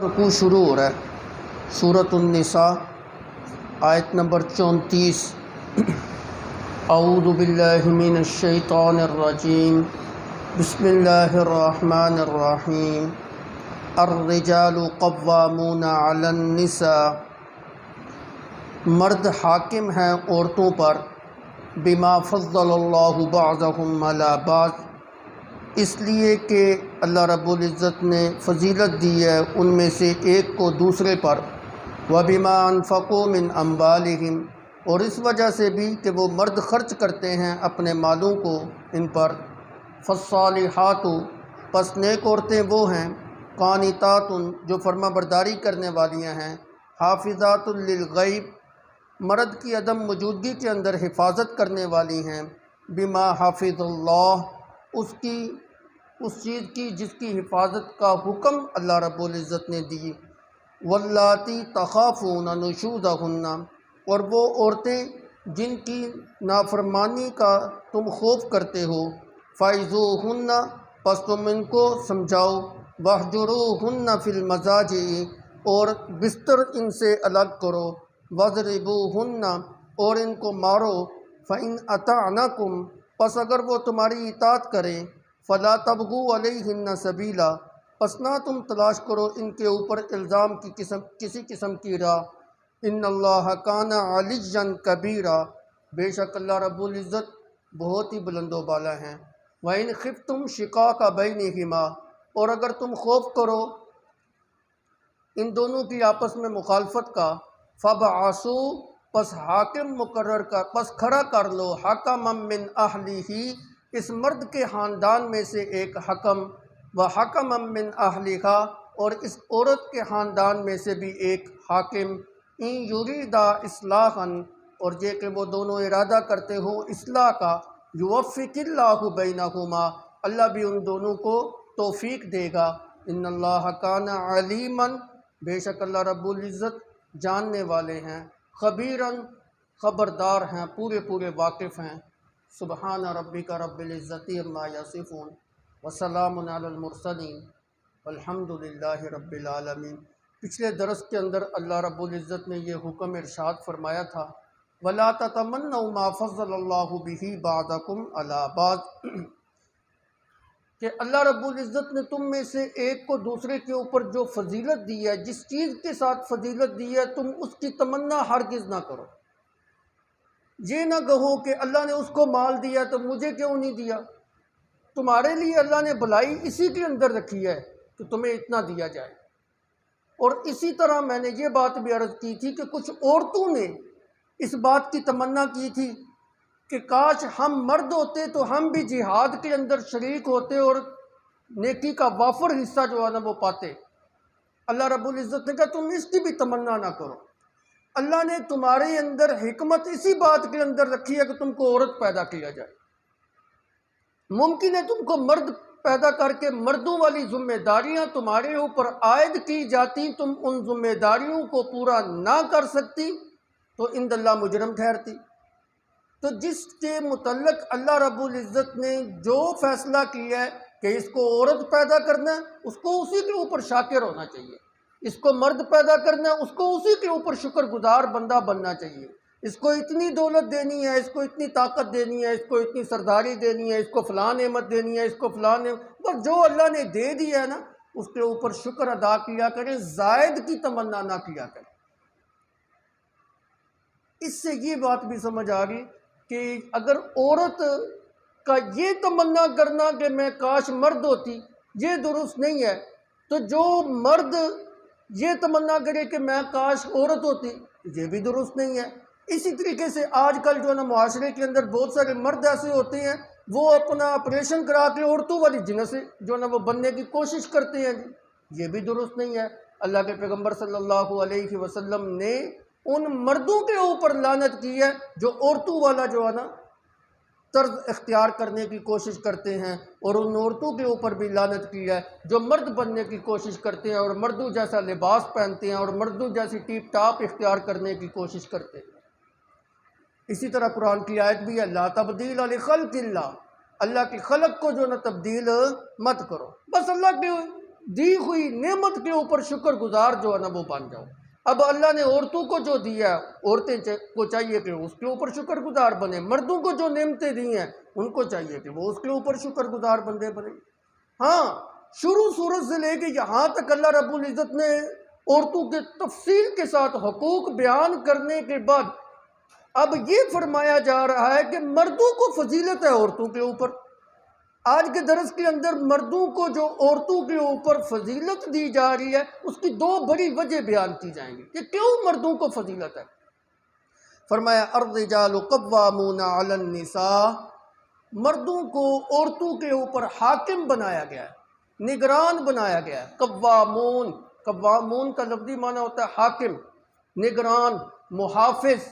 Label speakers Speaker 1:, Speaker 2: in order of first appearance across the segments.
Speaker 1: رکوع شروع ہو رہا ہے۔ سورۃ النساء آیت نمبر 34۔ اعوذ باللہ من الشیطان الرجیم، بسم اللہ الرحمن الرحیم۔ الرجال قوامون علی النساء، مرد حاکم ہیں عورتوں پر، بما فضل اللہ بعضهم علی بعض، اس لیے کہ اللہ رب العزت نے فضیلت دی ہے ان میں سے ایک کو دوسرے پر، وَبِمَا أَنفَقُوا مِنْ أَمْوَالِهِمْ، اور اس وجہ سے بھی کہ وہ مرد خرچ کرتے ہیں اپنے مالوں کو ان پر۔ فَالصَّالِحَاتُ، پس نیک عورتیں وہ ہیں، قانتات، جو فرما برداری کرنے والیاں ہیں، حافظات للغیب، مرد کی عدم موجودگی کے اندر حفاظت کرنے والی ہیں، بما حافظ اللہ، اس چیز کی جس کی حفاظت کا حکم اللہ رب العزت نے دی۔ واللاتی تخافون نشوزہن، اور وہ عورتیں جن کی نافرمانی کا تم خوف کرتے ہو، فَعِظُوهُنَّ، پس تم ان کو سمجھاؤ، وَاہْجُرُوهُنَّ فِی الْمَضَاجِعِ، اور بستر ان سے الگ کرو، وَاضْرِبُوهُنَّ، اور ان کو مارو، فَإِنْ أَطَعْنَكُمْ، پس اگر وہ تمہاری اطاعت کریں، فَلَا تَبْغُوا عَلَيْهِنَّ سَبِيلًا، پس نہ تم تلاش کرو ان کے اوپر الزام کی کسی قسم کی راہ۔ ان اللہ کان علیٰ کبیرا، بے شک اللہ رب العزت بہت ہی بلند و بالا ہیں۔ وَإِنْ خِفْتُمْ شِقَاقَ بَيْنِهِمَا، اور اگر تم خوف کرو ان دونوں کی آپس میں مخالفت کا، فَبْعَثُوا، پس حاکم مقرر کر، پس کھڑا کر لو، حَكَمًا مِّنْ أَهْلِهِ، اس مرد کے خاندان میں سے ایک حکم، وَحَكَمًا مِّنْ أَهْلِهَا، اور اس عورت کے خاندان میں سے بھی ایک حاکم، إِن يُرِيدَا إِصْلَاحًا، اور یہ کہ وہ دونوں ارادہ کرتے ہوں اصلاح کا، يُوَفِّقِ اللَّهُ بَيْنَهُمَا، اللہ بھی ان دونوں کو توفیق دے گا۔ ان اللہ کان علیمًا، بے شک اللہ رب العزت جاننے والے ہیں، خبیراً، خبردار ہیں، پورے واقف ہیں۔ سبحان ربک رب العزت عما یصفون، وسلام علی المرسلین، والحمد للہ رب العالمین۔ پچھلے درس کے اندر اللہ رب العزت نے یہ حکم ارشاد فرمایا تھا، وَلَا تَتَمَنَّوْا مَا فَضَّلَ اللَّهُ بِهِ بَعْضَكُمْ عَلَىٰ بَعْضٍ، کہ اللہ رب العزت نے تم میں سے ایک کو دوسرے کے اوپر جو فضیلت دی ہے، جس چیز کے ساتھ فضیلت دی ہے، تم اس کی تمنا ہرگز نہ کرو۔ یہ نہ کہو کہ اللہ نے اس کو مال دیا تو مجھے کیوں نہیں دیا۔ تمہارے لیے اللہ نے بھلائی اسی کے اندر رکھی ہے کہ تمہیں اتنا دیا جائے۔ اور اسی طرح میں نے یہ بات بھی عرض کی تھی کہ کچھ عورتوں نے اس بات کی تمنا کی تھی کہ کاش ہم مرد ہوتے تو ہم بھی جہاد کے اندر شریک ہوتے اور نیکی کا وافر حصہ جو ہے نا وہ پاتے۔ اللہ رب العزت نے کہا تم اس کی بھی تمنا نہ کرو، اللہ نے تمہارے اندر حکمت اسی بات کے اندر رکھی ہے کہ تم کو عورت پیدا کیا جائے۔ ممکن ہے تم کو مرد پیدا کر کے مردوں والی ذمہ داریاں تمہارے اوپر عائد کی جاتی، تم ان ذمہ داریوں کو پورا نہ کر سکتی تو عند اللہ مجرم ٹھہرتی۔ تو جس کے متعلق اللہ رب العزت نے جو فیصلہ کیا ہے کہ اس کو عورت پیدا کرنا ہے، اس کو اسی کے اوپر شاکر ہونا چاہیے۔ اس کو مرد پیدا کرنا ہے، اس کو اسی کے اوپر شکر گزار بندہ بننا چاہیے۔ اس کو اتنی دولت دینی ہے، اس کو اتنی طاقت دینی ہے، اس کو اتنی سرداری دینی ہے، اس کو فلاں نعمت دینی ہے، اس کو فلاں نعمت، بس جو اللہ نے دے دی ہے نا اس کے اوپر شکر ادا کیا کریں، زائد کی تمنا نہ کیا کریں۔ اس سے یہ بات بھی سمجھ آ گئی کہ اگر عورت کا یہ تمنا کرنا کہ میں کاش مرد ہوتی، یہ درست نہیں ہے، تو جو مرد یہ تمنا کرے کہ میں کاش عورت ہوتی، یہ بھی درست نہیں ہے۔ اسی طریقے سے آج کل جو ہے نا معاشرے کے اندر بہت سارے مرد ایسے ہوتے ہیں، وہ اپنا آپریشن کرا کے عورتوں والی جنس سے جو ہے نا وہ بننے کی کوشش کرتے ہیں، یہ بھی درست نہیں ہے۔ اللہ کے پیغمبر صلی اللہ علیہ وسلم نے ان مردوں کے اوپر لعنت کی ہے جو عورتوں والا جو ہے نا طرز اختیار کرنے کی کوشش کرتے ہیں، اور ان عورتوں کے اوپر بھی لعنت کی ہے جو مرد بننے کی کوشش کرتے ہیں اور مردوں جیسا لباس پہنتے ہیں اور مردوں جیسی ٹیپ ٹاپ اختیار کرنے کی کوشش کرتے ہیں۔ اسی طرح قرآن کی آیت بھی ہے، لا تبدیل لخلق اللہ، اللہ کی خلق کو جو نہ تبدیل مت کرو، بس اللہ کے دی ہوئی نعمت کے اوپر شکر گزار جو ہے نا وہ بن جاؤ۔ اب اللہ نے عورتوں کو جو دیا ہے، عورتیں کو چاہیے کہ اس کے اوپر شکر گزار بنے، مردوں کو جو نعمتیں دی ہیں ان کو چاہیے کہ وہ اس کے اوپر شکر گزار بندے بنے۔ ہاں، شروع صورت سے لے کے یہاں تک اللہ رب العزت نے عورتوں کے تفصیل کے ساتھ حقوق بیان کرنے کے بعد اب یہ فرمایا جا رہا ہے کہ مردوں کو فضیلت ہے عورتوں کے اوپر۔ آج کے درس کے اندر مردوں کو جو عورتوں کے اوپر فضیلت دی جا رہی ہے اس کی دو بڑی وجہ بیان کی جائیں گی کہ کیوں مردوں کو فضیلت ہے۔ فرمایا الرجال قوامون علی النساء، مردوں کو عورتوں کے اوپر حاکم بنایا گیا ہے، نگران بنایا گیا ہے۔ قوامون، قوامون کا لفظی معنی ہوتا ہے حاکم، نگران، محافظ۔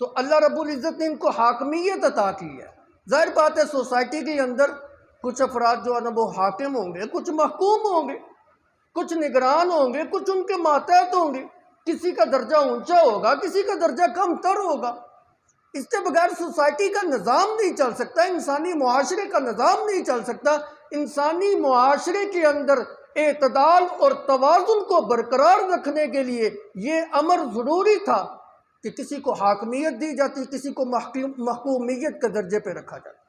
Speaker 1: تو اللہ رب العزت نے ان کو حاکمیت عطا کی ہے۔ ظاہر بات ہے سوسائٹی کے اندر کچھ افراد جو ہے نا وہ حاکم ہوں گے، کچھ محکوم ہوں گے، کچھ نگران ہوں گے، کچھ ان کے ماتحت ہوں گے۔ کسی کا درجہ اونچا ہوگا، کسی کا درجہ کم تر ہوگا۔ اس کے بغیر سوسائٹی کا نظام نہیں چل سکتا، انسانی معاشرے کا نظام نہیں چل سکتا۔ انسانی معاشرے کے اندر اعتدال اور توازن کو برقرار رکھنے کے لیے یہ امر ضروری تھا کہ کسی کو حاکمیت دی جاتی، کسی کو محکومیت کے درجے پہ رکھا جاتا،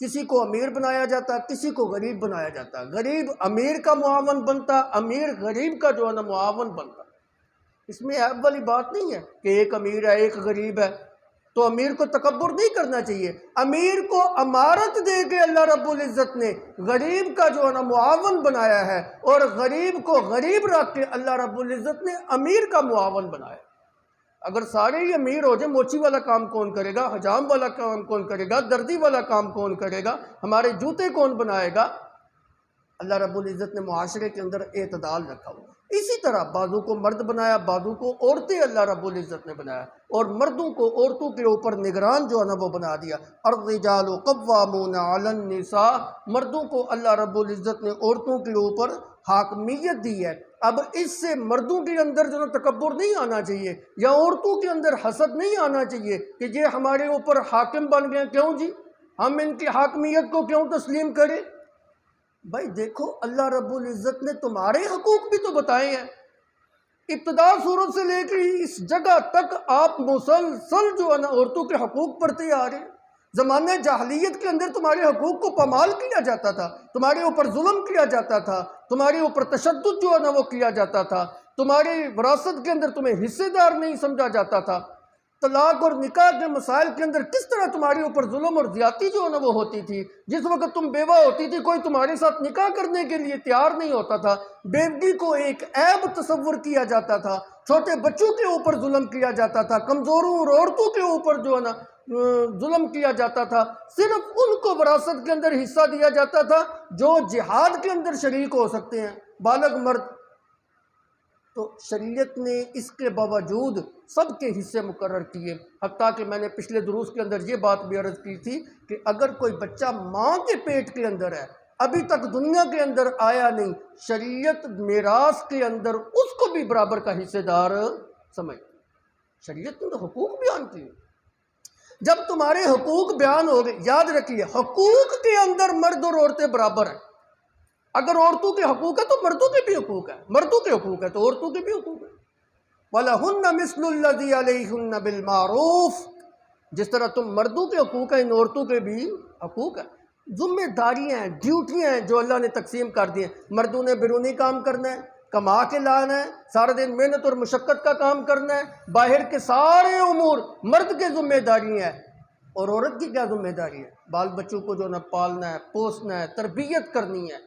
Speaker 1: کسی کو امیر بنایا جاتا، کسی کو غریب بنایا جاتا، غریب امیر کا معاون بنتا، امیر غریب کا جو ہے نا معاون بنتا۔ اس میں عیب والی بات نہیں ہے کہ ایک امیر ہے ایک غریب ہے، تو امیر کو تکبر نہیں کرنا چاہیے۔ امیر کو امارت دے کے اللہ رب العزت نے غریب کا جو ہے نا معاون بنایا ہے، اور غریب کو غریب رکھ کے اللہ رب العزت نے امیر کا معاون بنایا۔ اگر سارے ہی امیر ہو جائے، موچی والا کام کون کرے گا، حجام والا کام کون کرے گا، دردی والا کام کون کرے گا، ہمارے جوتے کون بنائے گا؟ اللہ رب العزت نے معاشرے کے اندر اعتدال رکھا ہوا۔ اسی طرح بعضوں کو مرد بنایا، بعضوں کو عورتیں اللہ رب العزت نے بنایا، اور مردوں کو عورتوں کے اوپر نگران جو ہے نا وہ بنا دیا۔ الرجال قوامون علی النساء، مردوں کو اللہ رب العزت نے عورتوں کے اوپر حاکمیت دی ہے۔ اب اس سے مردوں کے اندر جو تکبر نہیں آنا چاہیے، یا عورتوں کے اندر حسد نہیں آنا چاہیے کہ یہ ہمارے اوپر حاکم بن گئے، کیوں جی ہم ان کی حاکمیت کو کیوں تسلیم کریں؟ بھائی دیکھو، اللہ رب العزت نے تمہارے حقوق بھی تو بتائے ہیں۔ ابتدا صورت سے لے کے اس جگہ تک آپ مسلسل جو ہے نا عورتوں کے حقوق پڑھتے آ رہے ہیں۔ زمانہ جاہلیت کے اندر تمہارے حقوق کو پامال کیا جاتا تھا، تمہارے اوپر ظلم کیا جاتا تھا، تمہارے اوپر تشدد جو ہے نا وہ کیا جاتا تھا، تمہاری وراثت کے اندر تمہیں حصے دار نہیں سمجھا جاتا تھا۔ طلاق اور نکاح کے مسائل کے اندر کس طرح تمہارے اوپر ظلم اور زیادتی جو ہے نا وہ ہوتی تھی۔ جس وقت تم بیوہ ہوتی تھی، کوئی تمہارے ساتھ نکاح کرنے کے لیے تیار نہیں ہوتا تھا، بیوی کو ایک عیب تصور کیا جاتا تھا، چھوٹے بچوں کے اوپر ظلم کیا جاتا تھا، کمزوروں اور عورتوں کے اوپر جو ہے نا ظلم کیا جاتا تھا۔ صرف ان کو وراثت کے اندر حصہ دیا جاتا تھا جو جہاد کے اندر شریک ہو سکتے ہیں، بالغ مرد۔ تو شریعت نے اس کے باوجود سب کے حصے مقرر کیے، حتیٰ کہ میں نے پچھلے دروس کے اندر یہ بات بھی عرض کی تھی کہ اگر کوئی بچہ ماں کے پیٹ کے اندر ہے، ابھی تک دنیا کے اندر آیا نہیں، شریعت میراث کے اندر اس کو بھی برابر کا حصے دار سمجھ۔ شریعت نے تو حقوق بیان کیے۔ جب تمہارے حقوق بیان ہو گئے، یاد رکھیے حقوق کے اندر مرد اور عورتیں برابر ہیں۔ اگر عورتوں کے حقوق ہے تو مردوں کے بھی حقوق ہے، مردوں کے حقوق ہے تو عورتوں کے بھی حقوق ہے۔ وَلَهُنَّ مِثْلُ الَّذِي عَلَيْهِنَّ بِالْمَعْرُوفِ، جس طرح تم مردوں کے حقوق ہیں، ان عورتوں کے بھی حقوق ہیں۔ ذمہ داریاں ہیں، ڈیوٹیاں ہیں جو اللہ نے تقسیم کر دی ہیں۔ مردوں نے بیرونی کام کرنا ہے، کما کے لانا ہے، سارے دن محنت اور مشقت کا کام کرنا ہے، باہر کے سارے امور مرد کے ذمہ داری ہیں۔ اور عورت کی کیا ذمہ داری ہے؟ بال بچوں کو جو نہ پالنا ہے، پوسنا ہے، تربیت کرنی ہے،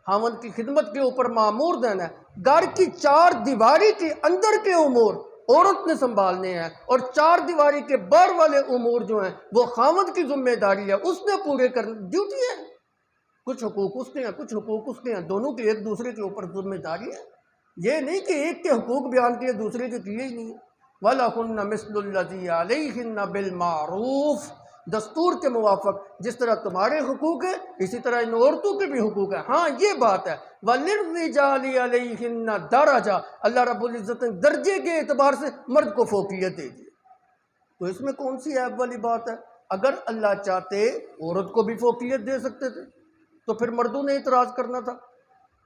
Speaker 1: خاوند کی خدمت کے اوپر مامور دینا ہے۔ گھر کی چار دیواری کے اندر کے امور عورت نے سنبھالنے ہیں، اور چار دیواری کے باہر والے امور جو ہیں وہ خاوند کی ذمہ داری ہے، اس نے پورے کرنے ڈیوٹی ہے۔ کچھ حقوق اس کے ہیں، کچھ حقوق اس کے ہیں، دونوں کی ایک دوسرے کے اوپر ذمہ داری ہے۔ یہ نہیں کہ ایک کے حقوق بیان کیے دوسرے کے کیے ہی نہیں۔ وَلَهُنَّ مِثْلُ الَّذِي عَلَيْهِنَّ بِالْمَعْرُوفِ، دستور کے موافق جس طرح تمہارے حقوق ہیں اسی طرح ان عورتوں کے بھی حقوق ہیں۔ ہاں یہ بات ہے وَلِلرِّجَالِ عَلَيْهِنَّ دَرَجَةٌ، اللہ رب العزت نے درجے کے اعتبار سے مرد کو فوقیت دے دی۔ تو اس میں کون سی عیب والی بات ہے؟ اگر اللہ چاہتے عورت کو بھی فوقیت دے سکتے تھے تو پھر مردوں نے اعتراض کرنا تھا۔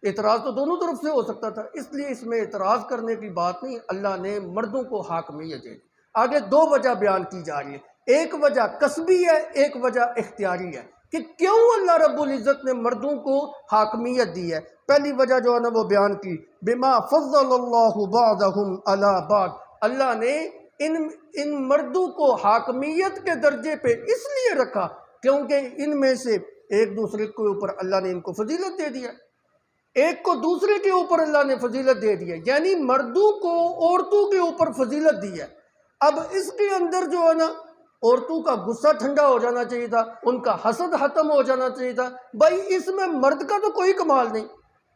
Speaker 1: اعتراض تو دونوں طرف سے ہو سکتا تھا، اس لیے اس میں اعتراض کرنے کی بات نہیں، اللہ نے مردوں کو حاکمیت دے دی۔ آگے دو وجہ بیان کی جا رہی ہے، ایک وجہ کسبی ہے، ایک وجہ اختیاری ہے، کہ کیوں اللہ رب العزت نے مردوں کو حاکمیت دی ہے۔ پہلی وجہ جو ہے نا وہ بیان کی، بما فضل اللہ بعضهم علی بعض، اللہ نے ان مردوں کو حاکمیت کے درجے پہ اس لیے رکھا کیونکہ ان میں سے ایک دوسرے کے اوپر اللہ نے ان کو فضیلت دے دیا، ایک کو دوسرے کے اوپر اللہ نے فضیلت دے دی ہے، یعنی مردوں کو عورتوں کے اوپر فضیلت دی ہے۔ اب اس کے اندر جو ہے نا عورتوں کا غصہ ٹھنڈا ہو جانا چاہیے تھا، ان کا حسد ختم ہو جانا چاہیے تھا۔ بھائی اس میں مرد کا تو کوئی کمال نہیں،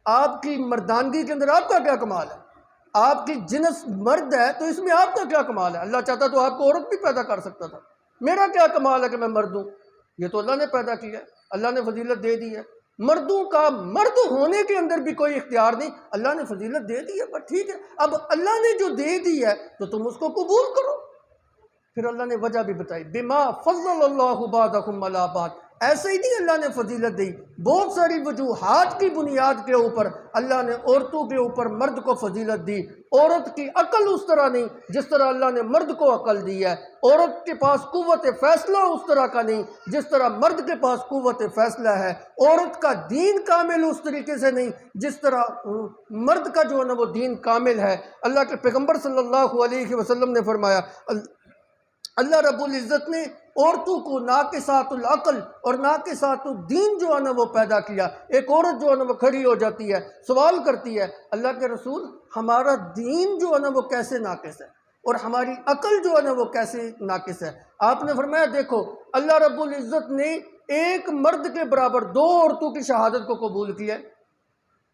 Speaker 1: آپ کی مردانگی کے اندر آپ کا کیا کمال ہے؟ آپ کی جنس مرد ہے تو اس میں آپ کا کیا کمال ہے؟ اللہ چاہتا تو آپ کو عورت بھی پیدا کر سکتا تھا، میرا کیا کمال ہے کہ میں مرد ہوں؟ یہ تو اللہ نے پیدا کیا ہے، اللہ نے فضیلت دے دی ہے۔ مردوں کا مرد ہونے کے اندر بھی کوئی اختیار نہیں، اللہ نے فضیلت دے دی ہے، پر ٹھیک ہے اب اللہ نے جو دے دی ہے تو تم اس کو قبول کرو۔ پھر اللہ نے وجہ بھی بتائی، بما فضل اللہ بعضکم علی بعض، ایسے ہی نہیں اللہ نے فضیلت دی، بہت ساری وجوہات کی بنیاد کے اوپر اللہ نے عورتوں کے اوپر مرد کو فضیلت دی۔ عورت کی عقل اس طرح نہیں جس طرح اللہ نے مرد کو عقل دی ہے، عورت کے پاس قوت فیصلہ اس طرح کا نہیں جس طرح مرد کے پاس قوت فیصلہ ہے، عورت کا دین کامل اس طریقے سے نہیں جس طرح مرد کا جو ہے نا وہ دین کامل ہے۔ اللہ کے پیغمبر صلی اللہ علیہ وسلم نے فرمایا، اللہ رب العزت نے عورتوں کو ناقصات العقل اور ناقصات الدین جو ہے نا وہ پیدا کیا۔ ایک عورت جو ہے نا وہ کھڑی ہو جاتی ہے، سوال کرتی ہے، اللہ کے رسول ہمارا دین جو ہے نا وہ کیسے ناقص ہے اور ہماری عقل جو ہے نا وہ کیسے ناقص ہے؟ آپ نے فرمایا دیکھو اللہ رب العزت نے ایک مرد کے برابر دو عورتوں کی شہادت کو قبول کیا ہے،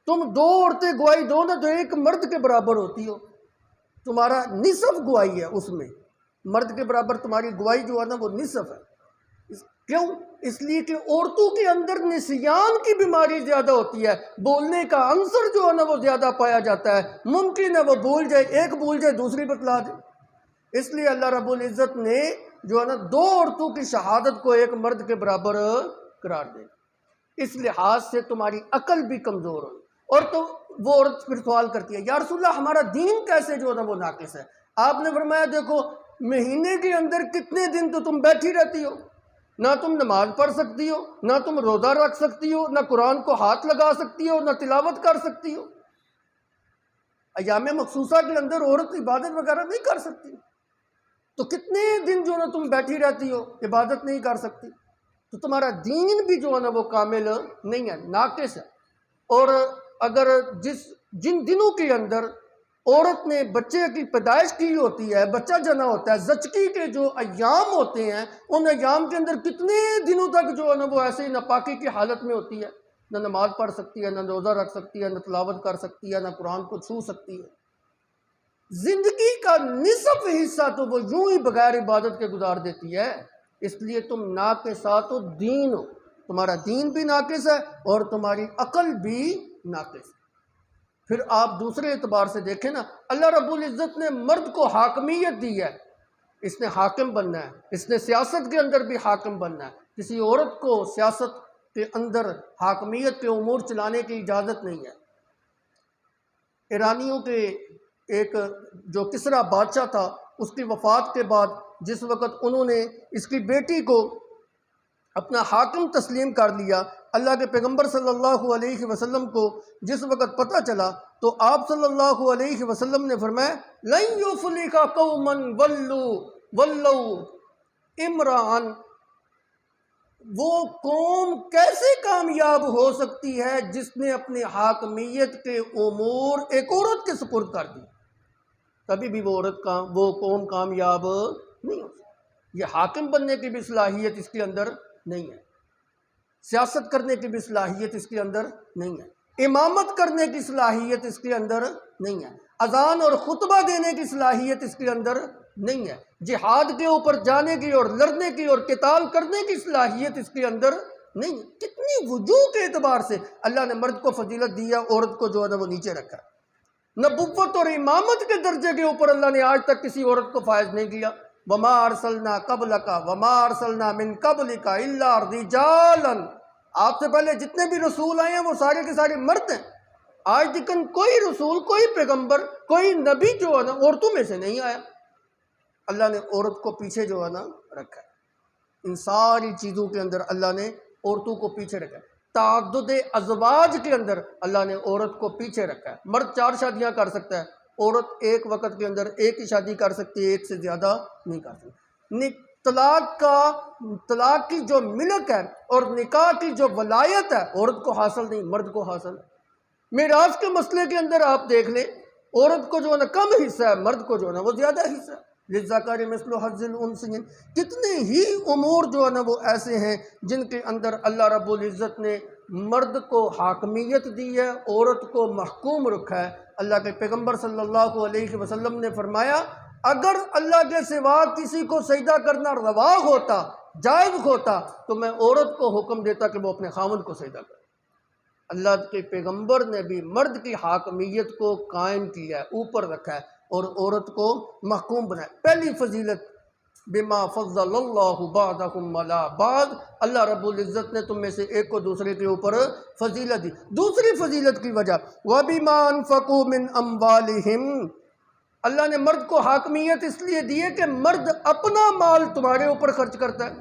Speaker 1: تم دو عورتیں گواہی دو نا تو ایک مرد کے برابر ہوتی ہو، تمہارا نصف گواہی ہے، اس میں مرد کے برابر تمہاری گواہی جو ہے نا وہ نصف ہے۔ کیوں؟ اس لیے کہ عورتوں کے اندر نسیان کی بیماری زیادہ ہوتی ہے، بولنے کا عنصر جو ہے نا وہ زیادہ پایا جاتا ہے، ممکن ہے وہ بھول جائے، ایک بھول جائے دوسری بتلا دے۔ اس لیے اللہ رب العزت نے جو ہے نا دو عورتوں کی شہادت کو ایک مرد کے برابر قرار دے، اس لحاظ سے تمہاری عقل بھی کمزور ہو۔ اور تو وہ عورت پھر سوال کرتی ہے، یا رسول اللہ ہمارا دین کیسے جو ہے نا وہ ناقص ہے؟ آپ نے فرمایا دیکھو مہینے کے اندر کتنے دن تو تم بیٹھی رہتی ہو، نہ تم نماز پڑھ سکتی ہو، نہ تم روزہ رکھ سکتی ہو، نہ قرآن کو ہاتھ لگا سکتی ہو، نہ تلاوت کر سکتی ہو۔ ایام مخصوصہ کے اندر عورت عبادت وغیرہ نہیں کر سکتی، تو کتنے دن جو ہے نا تم بیٹھی رہتی ہو، عبادت نہیں کر سکتی، تو تمہارا دین بھی جو ہے نا وہ کامل نہیں ہے، ناقص ہے۔ اور اگر جن دنوں کے اندر عورت نے بچے کی پیدائش کی ہوتی ہے، بچہ جنا ہوتا ہے، زچگی کے جو ایام ہوتے ہیں ان ایام کے اندر کتنے دنوں تک جو ہے نا وہ ایسے ہی ناپاکی کی حالت میں ہوتی ہے، نہ نماز پڑھ سکتی ہے، نہ روزہ رکھ سکتی ہے، نہ تلاوت کر سکتی ہے، نہ قرآن کو چھو سکتی ہے۔ زندگی کا نصف حصہ تو وہ یوں ہی بغیر عبادت کے گزار دیتی ہے۔ اس لیے تم ناقصات الدین ہو، تمہارا دین بھی ناقص ہے اور تمہاری عقل بھی ناقص ہے۔ پھر آپ دوسرے اعتبار سے دیکھیں نا، اللہ رب العزت نے مرد کو حاکمیت دی ہے، اس نے حاکم بننا ہے، اس نے سیاست کے اندر بھی حاکم بننا ہے۔ کسی عورت کو سیاست کے اندر حاکمیت کے امور چلانے کی اجازت نہیں ہے۔ ایرانیوں کے ایک جو کسریٰ بادشاہ تھا، اس کی وفات کے بعد جس وقت انہوں نے اس کی بیٹی کو اپنا حاکم تسلیم کر لیا، اللہ کے پیغمبر صلی اللہ علیہ وسلم کو جس وقت پتہ چلا تو آپ صلی اللہ علیہ وسلم نے فرمایا لَن يُفْلِحَ قَوْمًا وَلَّوْا امْرَأً، وہ قوم کیسے کامیاب ہو سکتی ہے جس نے اپنے حاکمیت کے امور ایک عورت کے سپرد کر دی؟ کبھی بھی وہ قوم کامیاب نہیں ہو سکتی۔ یہ حاکم بننے کی بھی صلاحیت اس کے اندر نہیں ہے، سیاست کرنے کی بھی صلاحیت اس کے اندر نہیں ہے، امامت کرنے کی صلاحیت اس کے اندر نہیں ہے، اذان اور خطبہ دینے کی صلاحیت اس کے اندر نہیں ہے، جہاد کے اوپر جانے کی اور لڑنے کی اور قتال کرنے کی صلاحیت اس کے اندر نہیں ہے۔ کتنی وجوہ کے اعتبار سے اللہ نے مرد کو فضیلت دی ہے، عورت کو جو ہے نا وہ نیچے رکھا ہے۔ نبوت اور امامت کے درجے کے اوپر اللہ نے آج تک کسی عورت کو فائز نہیں کیا۔ وما ارسلنا قبلک وما ارسلنا من قبلک الا رجالا، آپ سے پہلے جتنے بھی رسول آئے ہیں وہ سارے کے سارے مرد ہیں، آج تکن کوئی رسول، کوئی پیغمبر، کوئی نبی جو ہے نا عورتوں میں سے نہیں آیا۔ اللہ نے عورت کو پیچھے جو ہے نا رکھا ہے، ان ساری چیزوں کے اندر اللہ نے عورتوں کو پیچھے رکھا ہے۔ تعدد ازواج کے اندر اللہ نے عورت کو پیچھے رکھا ہے۔ مرد 4 شادیاں کر سکتا ہے، عورت ایک وقت کے اندر ایک ہی شادی کر سکتی ہے، ایک سے زیادہ نہیں کر سکتی۔ طلاق کی جو ملک ہے اور نکاح کی جو ولایت ہے عورت کو حاصل نہیں، مرد کو حاصل ہے۔ میراث کے مسئلے کے اندر آپ دیکھ لیں، عورت کو جو ہے نا کم حصہ ہے، مرد کو جو ہے نا وہ زیادہ حصہ ہے۔ للذکر مثل حظ الانثیین۔ کتنے ہی امور جو ہے نا وہ ایسے ہیں جن کے اندر اللہ رب العزت نے مرد کو حاکمیت دی ہے، عورت کو محکوم رکھا ہے۔ اللہ کے پیغمبر صلی اللہ علیہ وسلم نے فرمایا، اگر اللہ کے سوا کسی کو سجدہ کرنا روا ہوتا، جائز ہوتا، تو میں عورت کو حکم دیتا کہ وہ اپنے خاوند کو سجدہ کرے۔ اللہ کے پیغمبر نے بھی مرد کی حاکمیت کو قائم کیا ہے، اوپر رکھا ہے اور عورت کو محکوم بنایا۔ پہلی فضیلت، بما فضل اللہ بعضکم علی بعض، اللہ رب العزت نے تم میں سے ایک کو دوسرے کے اوپر فضیلت دی۔ دوسری فضیلت کی وجہ، وبما انفقوا من اموالہم، اللہ نے مرد کو حاکمیت اس لیے دی ہے کہ مرد اپنا مال تمہارے اوپر خرچ کرتا ہے۔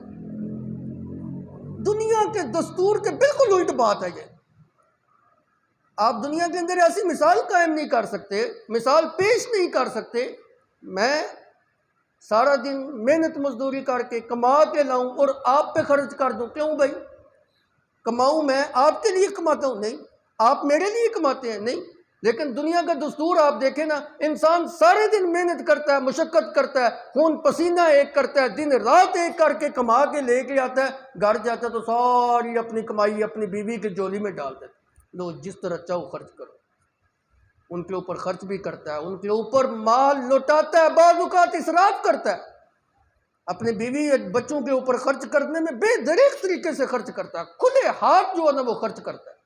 Speaker 1: دنیا کے دستور کے بالکل الٹ بات ہے یہ۔ آپ دنیا کے اندر ایسی مثال قائم نہیں کر سکتے، مثال پیش نہیں کر سکتے، میں سارا دن محنت مزدوری کر کے کما کے لاؤں اور آپ پہ خرچ کر دوں۔ کیوں بھائی؟ کماؤں میں آپ کے لیے کماتا ہوں؟ نہیں۔ آپ میرے لیے کماتے ہیں؟ نہیں۔ لیکن دنیا کا دستور آپ دیکھیں نا، انسان سارے دن محنت کرتا ہے، مشقت کرتا ہے، خون پسینہ ایک کرتا ہے، دن رات ایک کر کے کما کے لے کے آتا ہے، گھر جاتا ہے تو ساری اپنی کمائی اپنی بیوی کی جولی میں ڈال دیتا ہے، لو جس طرح چاہو خرچ کرو۔ ان کے اوپر خرچ بھی کرتا ہے، ان کے اوپر مال لوٹاتا ہے، بعض اوقات اسراف کرتا ہے، اپنے بیوی بچوں کے اوپر خرچ کرنے میں بے دریغ طریقے سے خرچ کرتا ہے، کھلے ہاتھ جو ہے نا وہ خرچ کرتا ہے،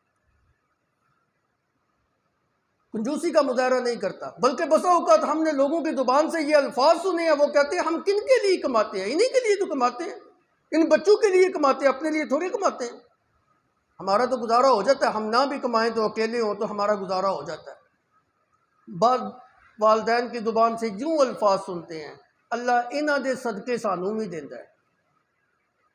Speaker 1: کنجوسی کا مظاہرہ نہیں کرتا۔ بلکہ بسا اوقات ہم نے لوگوں کی زبان سے یہ الفاظ سنے ہیں، وہ کہتے ہیں ہم کن کے لیے کماتے ہیں؟ انہی کے لیے تو کماتے ہیں، ان بچوں کے لیے کماتے ہیں، اپنے لیے تھوڑی کماتے ہیں۔ ہمارا تو گزارا ہو جاتا ہے، ہم نہ بھی کمائیں تو اکیلے ہوں تو ہمارا گزارا ہو جاتا ہے۔ بعض والدین کی زبان سے یوں الفاظ سنتے ہیں، اللہ انہاں دے صدقے سانوں بھی دیتا ہے،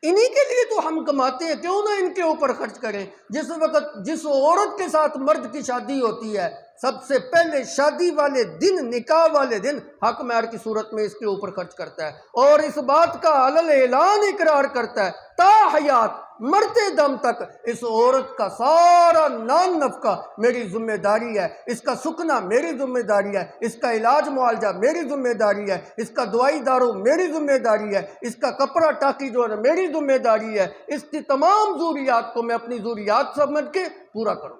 Speaker 1: انہی کے لیے تو ہم کماتے ہیں، کیوں نہ ان کے اوپر خرچ کریں۔ جس وقت جس عورت کے ساتھ مرد کی شادی ہوتی ہے، سب سے پہلے شادی والے دن، نکاح والے دن حق مہر کی صورت میں اس کے اوپر خرچ کرتا ہے، اور اس بات کا علل اعلان اقرار کرتا ہے تا حیات، مرتے دم تک اس عورت کا سارا نان نفقہ میری ذمہ داری ہے، اس کا سکنا میری ذمہ داری ہے، اس کا علاج معالجہ میری ذمہ داری ہے، اس کا دوائی دارو میری ذمہ داری ہے، اس کا کپڑا ٹاکی جو ہے میری ذمہ داری ہے، اس کی تمام ضروریات کو میں اپنی ضروریات سمجھ کے پورا کروں۔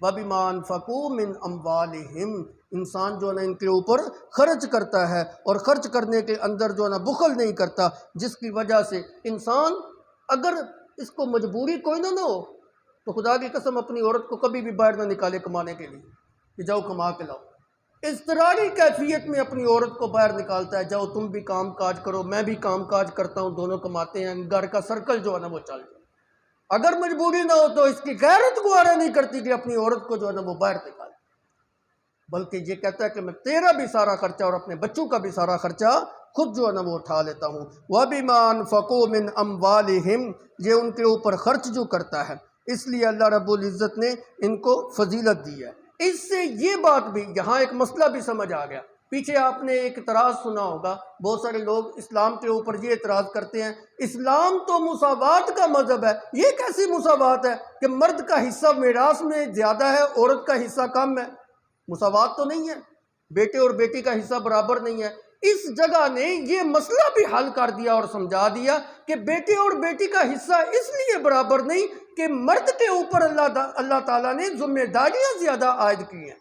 Speaker 1: وَبِمَا أَنفَقُوا مِنْ أَمْوَالِهِمْ، انسان جو ہے نا ان کے اوپر خرچ کرتا ہے، اور خرچ کرنے کے اندر جو ہے نا بخل نہیں کرتا، جس کی وجہ سے انسان اگر اس کو مجبوری کوئی نہ ہو تو خدا کی قسم اپنی عورت کو کبھی بھی باہر نہ نکالے کمانے کے لیے کہ جاؤ کما کے لاؤ۔ اضطراری کیفیت میں اپنی عورت کو باہر نکالتا ہے، جاؤ تم بھی کام کاج کرو، میں بھی کام کاج کرتا ہوں، دونوں کماتے ہیں، گھر کا سرکل جو ہے نا وہ چل جائے۔ اگر مجبوری نہ ہو تو اس کی غیرت گوارا نہیں کرتی کہ اپنی عورت کو جو ہے نا وہ باہر نکالے، بلکہ یہ کہتا ہے کہ میں تیرا بھی سارا خرچہ اور اپنے بچوں کا بھی سارا خرچہ خود جو ہے نا وہ اٹھا لیتا ہوں۔ وَبِمَا أَنفَقُوا مِنْ أَمْوَالِهِمْ، یہ ان کے اوپر خرچ جو کرتا ہے، اس لیے اللہ رب العزت نے ان کو فضیلت دی ہے۔ اس سے یہ بات بھی، یہاں ایک مسئلہ بھی سمجھ آ گیا۔ پیچھے آپ نے ایک اعتراض سنا ہوگا، بہت سارے لوگ اسلام کے اوپر یہ اعتراض کرتے ہیں، اسلام تو مساوات کا مذہب ہے، یہ کیسی مساوات ہے کہ مرد کا حصہ میراث میں زیادہ ہے، عورت کا حصہ کم ہے؟ مساوات تو نہیں ہے، بیٹے اور بیٹی کا حصہ برابر نہیں ہے۔ اس جگہ نے یہ مسئلہ بھی حل کر دیا اور سمجھا دیا کہ بیٹے اور بیٹی کا حصہ اس لیے برابر نہیں کہ مرد کے اوپر اللہ تعالیٰ نے ذمہ داریاں زیادہ عائد کی ہیں،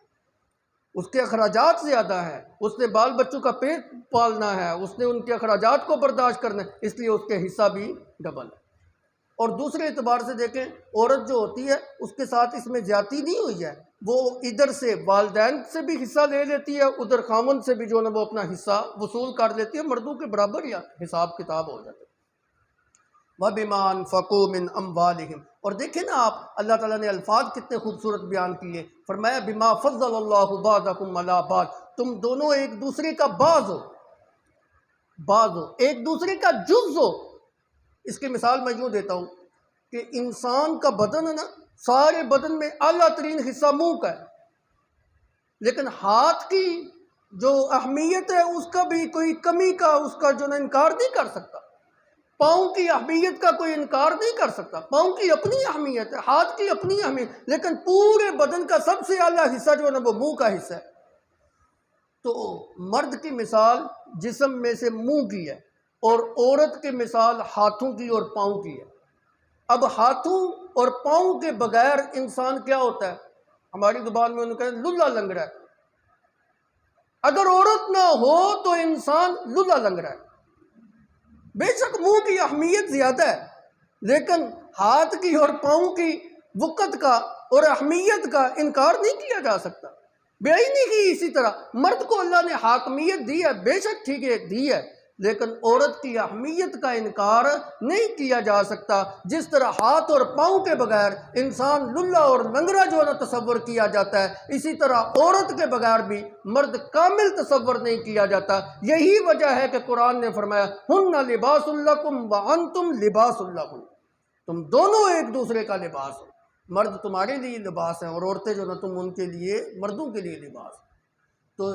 Speaker 1: اس کے اخراجات زیادہ ہیں، اس نے بال بچوں کا پیٹ پالنا ہے، اس نے ان کے اخراجات کو برداشت کرنا ہے، اس لیے اس کے حصہ بھی ڈبل ہے۔ اور دوسرے اعتبار سے دیکھیں، عورت جو ہوتی ہے اس کے ساتھ اس میں زیادتی نہیں ہوئی ہے، وہ ادھر سے والدین سے بھی حصہ لے لیتی ہے، ادھر خامن سے بھی جو ہے نا وہ اپنا حصہ وصول کر لیتی ہے، مردوں کے برابر یا حساب کتاب ہو جاتا ہے۔ وَبِمَا أَنفَقُوا مِنْ أَمْوَالِهِمْ، اور دیکھیں نا آپ اللہ تعالیٰ نے الفاظ کتنے خوبصورت بیان کیے، فرمایا بما فضل اللہ بعضکم علی بعض، تم دونوں ایک دوسرے کا بعض ہو، ایک دوسرے کا جز ہو۔ اس کی مثال میں یوں دیتا ہوں کہ انسان کا بدن ہے نا، سارے بدن میں اعلیٰ ترین حصہ منہ کا ہے، لیکن ہاتھ کی جو اہمیت ہے اس کا بھی کوئی کمی کا اس کا جو انکار نہیں کر سکتا، پاؤں کی اہمیت کا کوئی انکار نہیں کر سکتا، پاؤں کی اپنی اہمیت ہے، ہاتھ کی اپنی اہمیت، لیکن پورے بدن کا سب سے اعلیٰ حصہ جو ہے نا وہ منہ کا حصہ ہے۔ تو مرد کی مثال جسم میں سے منہ کی ہے اور عورت کی مثال ہاتھوں کی اور پاؤں کی ہے۔ اب ہاتھوں اور پاؤں کے بغیر انسان کیا ہوتا ہے؟ ہماری زبان میں انہوں نے کہا للہ لنگڑا ہے۔ اگر عورت نہ ہو تو انسان للہ لنگڑا ہے۔ بے شک منہ کی اہمیت زیادہ ہے، لیکن ہاتھ کی اور پاؤں کی وقت کا اور اہمیت کا انکار نہیں کیا جا سکتا، بے نہیں کی۔ اسی طرح مرد کو اللہ نے حاکمیت دی ہے، بے شک ٹھیک ہے دی ہے، لیکن عورت کی اہمیت کا انکار نہیں کیا جا سکتا۔ جس طرح ہاتھ اور پاؤں کے بغیر انسان للہ اور لنگڑا جو ہے نا تصور کیا جاتا ہے، اسی طرح عورت کے بغیر بھی مرد کامل تصور نہیں کیا جاتا۔ یہی وجہ ہے کہ قرآن نے فرمایا ہن لباس لکم وانتم لباس لہن، تم دونوں ایک دوسرے کا لباس ہو، مرد تمہارے لیے لباس ہیں اور عورتیں جو نا تم ان کے لیے مردوں کے لیے لباس۔ تو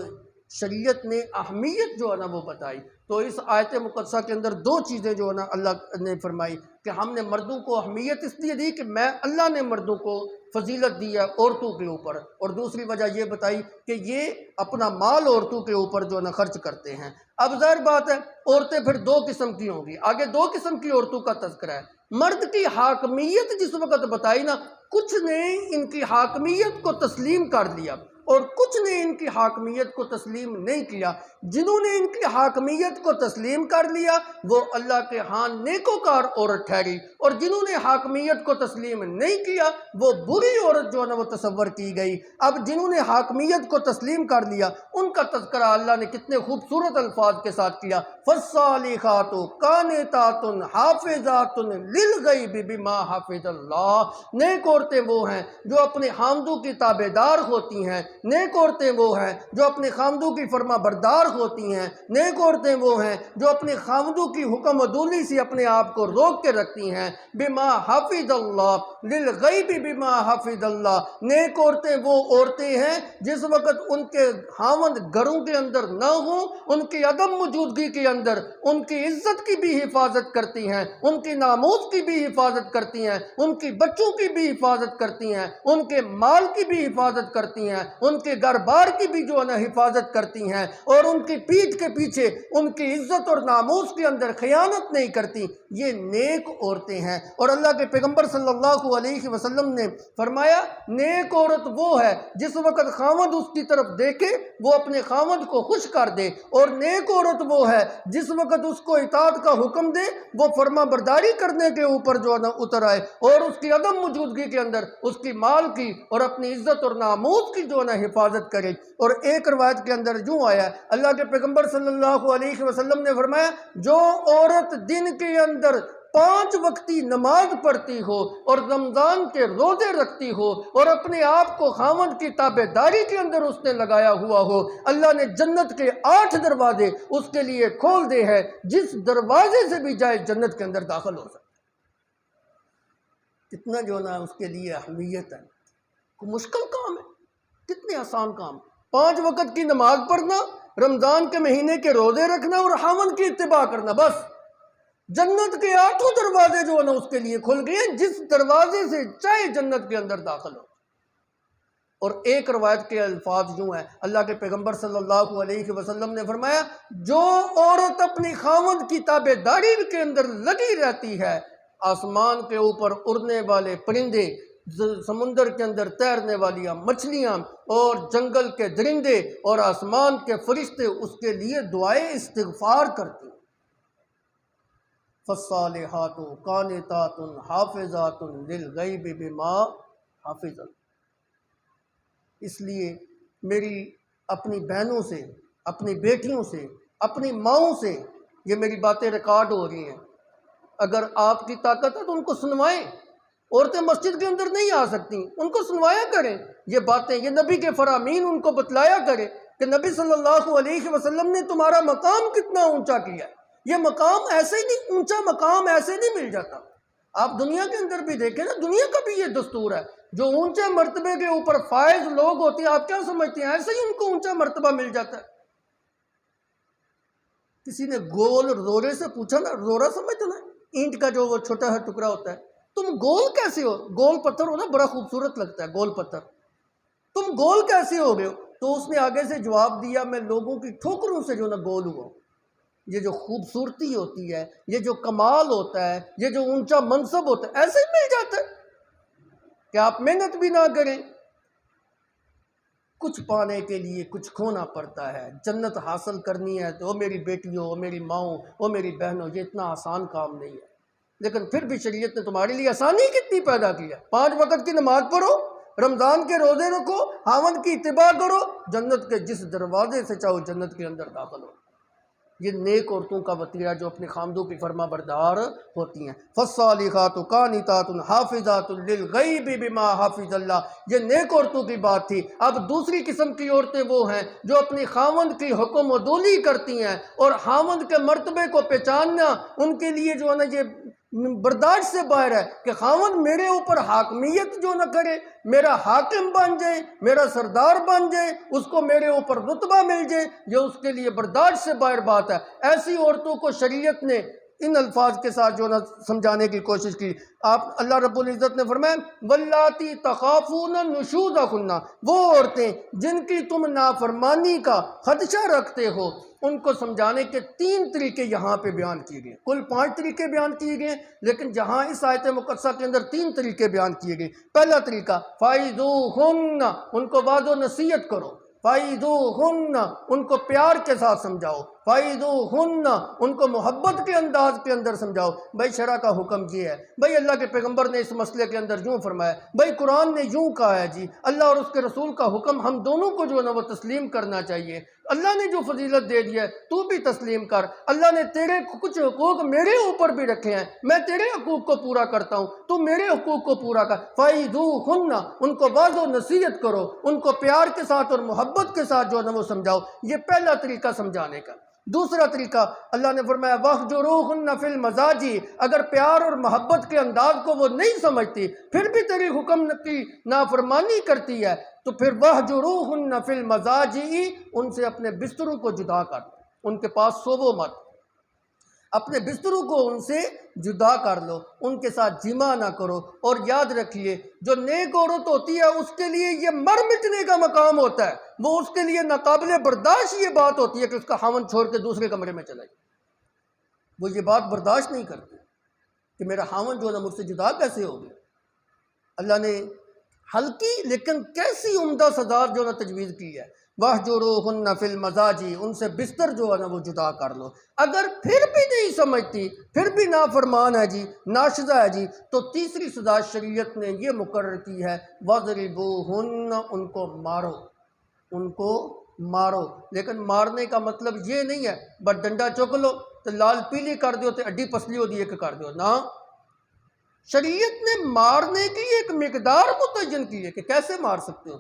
Speaker 1: شریعت نے اہمیت جو ہے نا وہ بتائی۔ تو اس آیت مقدسہ کے اندر دو چیزیں جو ہے نا اللہ نے فرمائی کہ ہم نے مردوں کو اہمیت اس لیے دی کہ اللہ نے مردوں کو فضیلت دی ہے عورتوں کے اوپر، اور دوسری وجہ یہ بتائی کہ یہ اپنا مال عورتوں کے اوپر جو ہے نا خرچ کرتے ہیں۔ اب ظاہر بات ہے عورتیں پھر دو قسم کی ہوں گی، آگے دو قسم کی عورتوں کا تذکرہ ہے۔ مرد کی حاکمیت جس وقت بتائی نا، کچھ نے ان کی حاکمیت کو تسلیم کر لیا اور کچھ نے ان کی حاکمیت کو تسلیم نہیں کیا۔ جنہوں نے ان کی حاکمیت کو تسلیم کر لیا وہ اللہ کے ہاں نیکوکار عورت ٹھہری، اور جنہوں نے حاکمیت کو تسلیم نہیں کیا وہ بری عورت جو ہے نا وہ تصور کی گئی۔ اب جنہوں نے حاکمیت کو تسلیم کر لیا ان کا تذکرہ اللہ نے کتنے خوبصورت الفاظ کے ساتھ کیا، فالصالحات قانتات حافظات للغیب بما حفظ اللہ۔ نیک عورتیں وہ ہیں جو اپنے خاوندوں کی تابع دار ہوتی ہیں، نیک عورتیں وہ ہیں جو اپنے خاوندوں کی فرما بردار ہوتی ہیں، نیک عورتیں وہ ہیں جو اپنے خاوندوں کی حکم عدولی سے اپنے آپ کو روک کے رکھتی ہیں۔ بما حفظ اللہ للغیب بما حفظ اللہ، نیک عورتیں وہ عورتیں ہیں جس وقت ان کے خاوند گھروں کے اندر نہ ہوں، ان کی عدم موجودگی کے اندر ان کی عزت کی بھی حفاظت کرتی ہیں، ان کی ناموس کی بھی حفاظت کرتی ہیں، ان کی بچوں کی بھی حفاظت کرتی ہیں، ان کے مال کی بھی حفاظت کرتی ہیں، ان کے گھر بار کی بھی جو ہے نا حفاظت کرتی ہیں، اور ان کی پیٹھ کے پیچھے ان کی عزت اور ناموس کے اندر خیانت نہیں کرتی۔ یہ نیک عورتیں ہیں۔ اور اللہ کے پیغمبر صلی اللہ علیہ وسلم نے فرمایا نیک عورت وہ ہے جس وقت خاوند اس کی طرف دیکھے وہ اپنے خاوند کو خوش کر دے، اور نیک عورت وہ ہے جس وقت اس کو اطاعت کا حکم دے وہ فرما برداری کرنے کے اوپر جو ہے نا اتر آئے، اور اس کی عدم موجودگی کے اندر اس کی مال کی اور اپنی عزت اور ناموس کی جو ہے نا حفاظت کرے۔ اور ایک روایت کے اندر یوں آیا اللہ کے پیغمبر صلی اللہ علیہ وسلم نے فرمایا جو عورت دن کے اندر 5 وقتی نماز پڑھتی ہو اور رمضان کے روزے رکھتی ہو اور اپنے آپ کو خاوند کی تابع داری کے اندر اس نے لگایا ہوا ہو، اللہ نے جنت کے 8 دروازے اس کے لیے کھول دے ہیں، جس دروازے سے بھی جائے جنت کے اندر داخل ہو سکتا۔ کتنا جو نا اس کے لیے اہمیت ہے، کوئی مشکل کام ہے، کتنے آسان کام، 5 وقت کی نماز پڑھنا، رمضان کے مہینے کے روزے رکھنا اور خاوند کی اتباع کرنا، بس جنت کے 8 دروازے جو ہے نا اس کے لیے کھل گئے، جس دروازے سے چاہے جنت کے اندر داخل ہو۔ اور ایک روایت کے الفاظ یوں ہیں اللہ کے پیغمبر صلی اللہ علیہ وسلم نے فرمایا جو عورت اپنی خاوند کی تابع داری کے اندر لگی رہتی ہے، آسمان کے اوپر اڑنے والے پرندے، سمندر کے اندر تیرنے والی مچھلیاں اور جنگل کے درندے اور آسمان کے فرشتے اس کے لیے دعائے استغفار کرتے ہیں۔ فالصالحات قانتات حافظات للغیب بما حفظ اللہ۔ اس لیے میری اپنی بہنوں سے، اپنی بیٹیوں سے، اپنی ماؤں سے یہ میری باتیں ریکارڈ ہو رہی ہیں، اگر آپ کی طاقت ہے تو ان کو سنوائیں، عورتیں مسجد کے اندر نہیں آ سکتی، ان کو سنوایا کریں یہ باتیں، یہ نبی کے فرامین ان کو بتلایا کریں کہ نبی صلی اللہ علیہ وسلم نے تمہارا مقام کتنا اونچا کیا ہے۔ یہ مقام ایسے ہی نہیں، اونچا مقام ایسے نہیں مل جاتا۔ آپ دنیا کے اندر بھی دیکھیں نا، دنیا کا بھی یہ دستور ہے، جو اونچے مرتبے کے اوپر فائز لوگ ہوتے ہیں، آپ کیا سمجھتے ہیں ایسے ہی ان کو اونچا مرتبہ مل جاتا ہے؟ کسی نے گول رورے سے پوچھا نا، رورا سمجھتے نا، اینٹ کا جو وہ چھوٹا سا ٹکڑا ہوتا ہے، تم گول کیسے ہو؟ گول پتھر ہو نا، بڑا خوبصورت لگتا ہے گول پتھر، تم گول کیسے ہو گئے ہو؟ تو اس نے آگے سے جواب دیا، میں لوگوں کی ٹھوکروں سے جو نا گول ہوا۔ یہ جو خوبصورتی ہوتی ہے، یہ جو کمال ہوتا ہے، یہ جو اونچا منصب ہوتا ہے، ایسے ہی مل جاتا ہے کہ آپ محنت بھی نہ کریں۔ کچھ پانے کے لیے کچھ کھونا پڑتا ہے۔ جنت حاصل کرنی ہے تو میری بیٹیوں، میری ماؤں، وہ میری بہنوں، یہ اتنا آسان کام نہیں ہے، لیکن پھر بھی شریعت نے تمہارے لیے آسانی کتنی پیدا کی ہے۔ 5 وقت کی نماز پڑھو، رمضان کے روزے رکھو، خاوند کی اتباع کرو، جنت کے جس دروازے سے چاہو جنت کے اندر داخل ہو۔ یہ نیک عورتوں کا وطیرہ جو اپنے خامدوں کی فرما بردار ہوتی ہیں۔ فالصالحات قانتات حافظات للغیب بما حافظ اللہ، یہ نیک عورتوں کی بات تھی۔ اب دوسری قسم کی عورتیں وہ ہیں جو اپنی خامند کی حکم عدولی کرتی ہیں، اور خامند کے مرتبے کو پہچاننا ان کے لیے جو ہے نا یہ برداشت سے باہر ہے کہ خاوند میرے اوپر حاکمیت جو نہ کرے، میرا حاکم بن جائے، میرا سردار بن جائے، اس کو میرے اوپر رتبہ مل جائے، یہ اس کے لیے برداشت سے باہر بات ہے۔ ایسی عورتوں کو شریعت نے ان الفاظ کے ساتھ جو نہ سمجھانے کی کوشش کی۔ آپ اللہ رب العزت نے فرمایا واللاتی تخافون نشوزہن، وہ عورتیں جن کی تم نافرمانی کا خدشہ رکھتے ہو، ان کو سمجھانے کے 3 طریقے یہاں پہ بیان کیے گئے۔ کل 5 طریقے بیان کیے گئے، لیکن جہاں اس آیت مقدسہ کے اندر 3 طریقے بیان کیے گئے۔ پہلا طریقہ فَإِذُوهُنَّ، ان کو وعظ و نصیحت کرو۔ فَإِذُوهُنَّ، ان کو پیار کے ساتھ سمجھاؤ۔ فَإِذُوهُنَّ، ان کو محبت کے انداز کے اندر سمجھاؤ۔ بھائی شرع کا حکم یہ ہے، بھائی اللہ کے پیغمبر نے اس مسئلے کے اندر یوں فرمایا، بھائی قرآن نے یوں کہا ہے، جی اللہ اور اس کے رسول کا حکم ہم دونوں کو جو ہے نا وہ تسلیم کرنا چاہیے۔ اللہ نے جو فضیلت دے دی ہے تو بھی تسلیم کر۔ اللہ نے تیرے کچھ حقوق میرے اوپر بھی رکھے ہیں، میں تیرے حقوق کو پورا کرتا ہوں، تو میرے حقوق کو پورا کر۔ فَإِذُوهُنَّ، ان کو واضح و نصیحت کرو، ان کو پیار کے ساتھ اور محبت کے ساتھ جو ہے نا وہ سمجھاؤ۔ یہ پہلا طریقہ سمجھانے کا۔ دوسرا طریقہ اللہ نے فرمایا وَاهْجُرُوهُنَّ فِي الْمَضَاجِعِ، اگر پیار اور محبت کے انداز کو وہ نہیں سمجھتی، پھر بھی تیری حکم کی نافرمانی کرتی ہے، تو پھر وَاهْجُرُوهُنَّ فِي الْمَضَاجِعِ، ان سے اپنے بستروں کو جدا کر، ان کے پاس سوو مت، اپنے بستروں کو ان سے جدا کر لو، ان کے ساتھ جمع نہ کرو۔ اور یاد رکھیے جو نیک عورت ہوتی ہے اس کے لیے یہ مر مٹنے کا مقام ہوتا ہے، وہ اس کے لیے ناقابل برداشت یہ بات ہوتی ہے کہ اس کا خاوند چھوڑ کے دوسرے کمرے میں چلا جائے۔ وہ یہ بات برداشت نہیں کرتی کہ میرا خاوند جو ہے نا مجھ سے جدا کیسے ہو گیا۔ اللہ نے ہلکی لیکن کیسی عمدہ سزا جو ہے نا تجویز کی ہے، وَاهْجُرُوهُنَّ فِي الْمَضَاجِعِ، ان سے بستر جو ہے نا وہ جدا کر لو۔ اگر پھر بھی نہیں سمجھتی، پھر بھی نافرمان ہے جی، ناشزہ ہے جی، تو تیسری سزا شریعت نے یہ مقرر کی ہے وَاضْرِبُوهُنَّ، ان کو مارو، ان کو مارو۔ لیکن مارنے کا مطلب یہ نہیں ہے بس ڈنڈا چک لو تو لال پیلی کر دیو تو اڈی پسلی ہو دی کہ کر دیو، نہ، شریعت نے مارنے کی ایک مقدار متعین کی ہے کہ کیسے مار سکتے ہو۔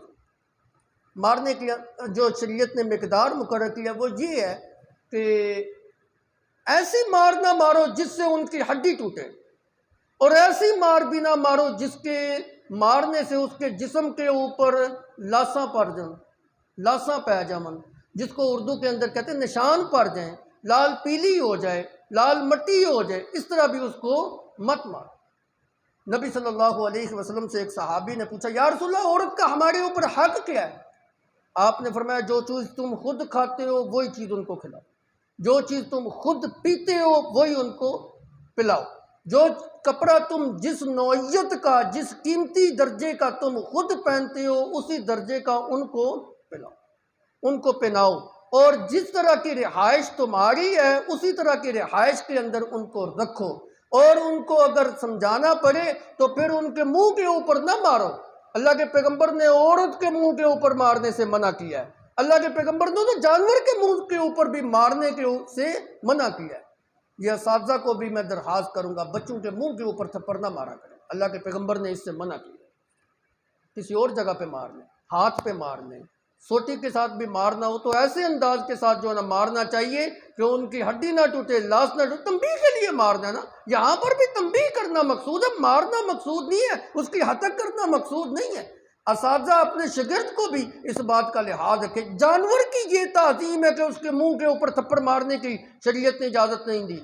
Speaker 1: مارنے کی جو شریعت نے مقدار مقرر کیا وہ یہ ہے کہ ایسی مار نہ مارو جس سے ان کی ہڈی ٹوٹے، اور ایسی مار بھی نہ مارو جس کے مارنے سے اس کے جسم کے اوپر لاساں پڑ جائیں، لاساں پہ جامن، جس کو اردو کے اندر کہتے ہیں نشان پڑ جائیں، لال پیلی ہو جائے، لال مٹی ہو جائے، اس طرح بھی اس کو مت مار۔ نبی صلی اللہ علیہ وسلم سے ایک صحابی نے پوچھا یا رسول اللہ عورت کا ہمارے اوپر حق کیا ہے؟ آپ نے فرمایا جو چیز تم خود کھاتے ہو وہی چیز ان کو کھلاؤ، جو چیز تم خود پیتے ہو وہی ان کو پلاؤ، جو کپڑا تم جس نوعیت کا، جس قیمتی درجے کا تم خود پہنتے ہو اسی درجے کا ان کو پلاؤ، ان کو پہناؤ، اور جس طرح کی رہائش تمہاری ہے اسی طرح کی رہائش کے اندر ان کو رکھو، اور ان کو اگر سمجھانا پڑے تو پھر ان کے منہ کے اوپر نہ مارو۔ اللہ کے پیغمبر نے عورت کے منہ کے اوپر مارنے سے منع کیا ہے، اللہ کے پیغمبر نے تو جانور کے منہ کے اوپر بھی مارنے سے منع کیا ہے۔ یہ اساتذہ کو بھی میں درخواست کروں گا بچوں کے منہ کے اوپر تھپڑ نہ مارا کریں۔ اللہ کے پیغمبر نے اس سے منع کیا۔ کسی اور جگہ پہ مار لیں، ہاتھ پہ مار لیں، سوٹی کے ساتھ بھی مارنا ہو تو ایسے انداز کے ساتھ جو ہے نا مارنا چاہیے کہ ان کی ہڈی نہ ٹوٹے، لاش نہ ٹوٹے۔ تنبیہ کے لیے مارنا ہے نا، یہاں پر بھی تنبیہ کرنا مقصود ہے، مارنا مقصود نہیں ہے، اس کی ہتک کرنا مقصود نہیں ہے۔ اساتذہ اپنے شاگرد کو بھی اس بات کا لحاظ رکھے۔ جانور کی یہ تعظیم ہے کہ اس کے منہ کے اوپر تھپڑ مارنے کی شریعت نے اجازت نہیں دی،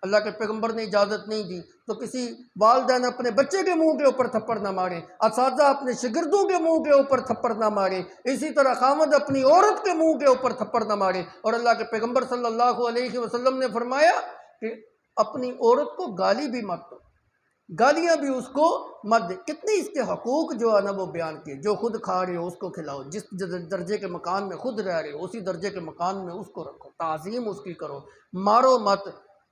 Speaker 1: اللہ کے پیغمبر نے اجازت نہیں دی، تو کسی والدین اپنے بچے کے منہ کے اوپر تھپڑ نہ مارے، اساتذہ اپنے شاگردوں کے منہ کے اوپر تھپڑ نہ مارے، اسی طرح خامد اپنی عورت کے منہ کے اوپر تھپڑ نہ مارے۔ اور اللہ کے پیغمبر صلی اللہ علیہ وسلم نے فرمایا کہ اپنی عورت کو گالی بھی مت دو، گالیاں بھی اس کو مت دے۔ کتنے اس کے حقوق جو ہے نا وہ بیان کیے، جو خود کھا رہے ہو اس کو کھلاؤ، جس درجے کے مکان میں خود رہ رہے ہو اسی درجے کے مکان میں اس کو رکھو، تعظیم اس کی کرو، مارو مت،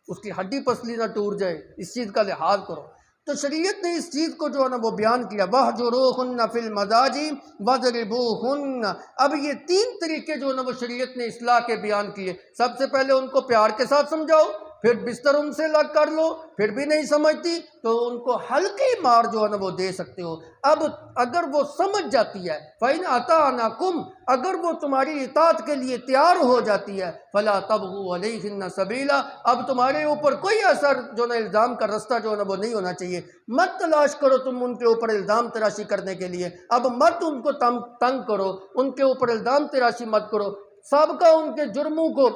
Speaker 1: اس کی ہڈی پسلی نہ ٹوٹ جائے، اس چیز کا لحاظ کرو۔ تو شریعت نے اس چیز کو جو ہے نا وہ بیان کیا، وَاهْجُرُوهُنَّ فِي الْمَضَاجِعِ وَاضْرِبُوهُنَّ۔ اب یہ تین طریقے جو ہے نا وہ شریعت نے اصلاح کے بیان کیے۔ سب سے پہلے ان کو پیار کے ساتھ سمجھاؤ، پھر بستر ان سے لگ کر لو، پھر بھی نہیں سمجھتی تو ان کو ہلکی مار جو ہے نا وہ دے سکتے ہو۔ اب اگر وہ سمجھ جاتی ہے فَإِنْ أَطَاعْنَكُمْ، اگر وہ تمہاری اطاعت کے لیے تیار ہو جاتی ہے فَلَا تَبْغُوا عَلَيْهِنَّ سَبِيلًا، اب تمہارے اوپر کوئی اثر جو نا الزام کا رستہ جو ہے نا وہ نہیں ہونا چاہیے۔ مت تلاش کرو تم ان کے اوپر الزام تراشی کرنے کے لیے، اب مت ان کو تنگ کرو، ان کے اوپر الزام تراشی مت کرو، سابقہ ان کے جرموں کو